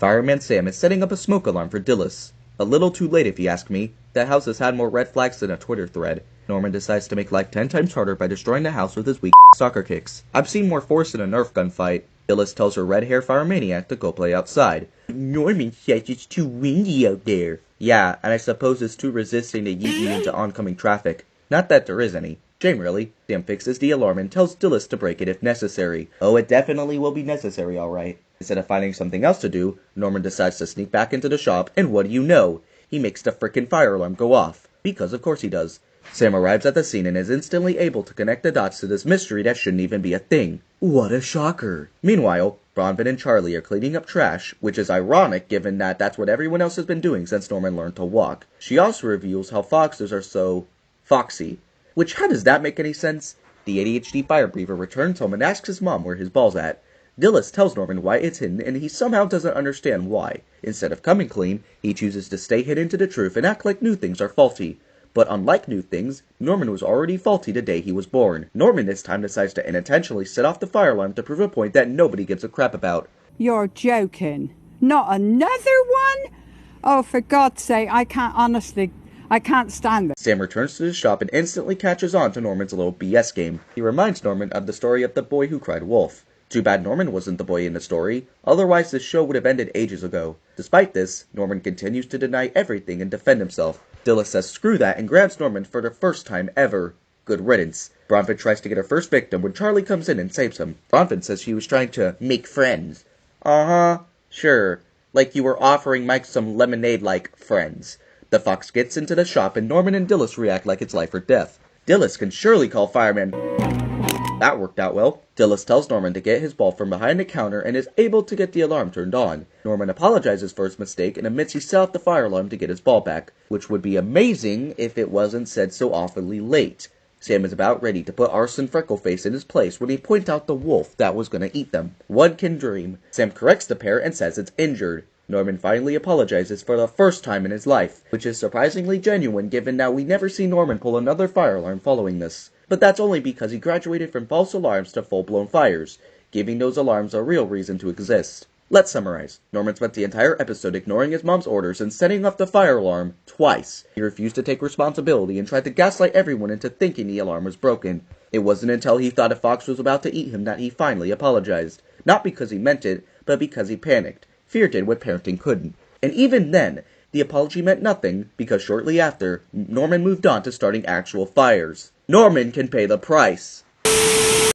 Fireman Sam is setting up a smoke alarm for Dillis. A little too late if you ask me. That house has had more red flags than a Twitter thread. Norman decides to make life 10 times harder by destroying the house with his weak soccer kicks. I've seen more force in a Nerf gunfight. Dillis tells her red hair firemaniac to go play outside. Norman says it's too windy out there. Yeah, and I suppose it's too resisting to yeet me into oncoming traffic. Not that there is any. Shame really. Sam fixes the alarm and tells Dillis to break it if necessary. Oh, it definitely will be necessary, alright. Instead of finding something else to do, Norman decides to sneak back into the shop, and what do you know? He makes the frickin' fire alarm go off. Because of course he does. Sam arrives at the scene and is instantly able to connect the dots to this mystery that shouldn't even be a thing. What a shocker. Meanwhile, Bronvin and Charlie are cleaning up trash, which is ironic given that that's what everyone else has been doing since Norman learned to walk. She also reveals how foxes are so foxy. Which, how does that make any sense? The ADHD fire breather returns home and asks his mom where his ball's at. Dillis tells Norman why it's hidden, and he somehow doesn't understand why. Instead of coming clean, he chooses to stay hidden to the truth and act like new things are faulty. But unlike new things, Norman was already faulty the day he was born. Norman this time decides to unintentionally set off the fire alarm to prove a point that nobody gives a crap about. You're joking. Not another one? Oh, for God's sake, I can't stand it. Sam returns to the shop and instantly catches on to Norman's little BS game. He reminds Norman of the story of the boy who cried wolf. Too bad Norman wasn't the boy in the story, otherwise this show would have ended ages ago. Despite this, Norman continues to deny everything and defend himself. Dillis says screw that and grabs Norman for the first time ever. Good riddance. Bronvin tries to get her first victim when Charlie comes in and saves him. Bronvin says she was trying to make friends. Sure. Like you were offering Mike some lemonade-like friends. The fox gets into the shop and Norman and Dillis react like it's life or death. Dillis can surely call firemen. That worked out well. Dillis tells Norman to get his ball from behind the counter and is able to get the alarm turned on. Norman apologizes for his mistake and admits he set off the fire alarm to get his ball back, which would be amazing if it wasn't said so awfully late. Sam is about ready to put Arson Freckleface in his place when he points out the wolf that was gonna eat them. One can dream. Sam corrects the pair and says it's injured. Norman finally apologizes for the first time in his life, which is surprisingly genuine given that we never see Norman pull another fire alarm following this. But that's only because he graduated from false alarms to full-blown fires, giving those alarms a real reason to exist. Let's summarize. Norman spent the entire episode ignoring his mom's orders and setting off the fire alarm twice. He refused to take responsibility and tried to gaslight everyone into thinking the alarm was broken. It wasn't until he thought a fox was about to eat him that he finally apologized. Not because he meant it, but because he panicked. Fear did what parenting couldn't. And even then, the apology meant nothing because shortly after, Norman moved on to starting actual fires. Norman can pay the price.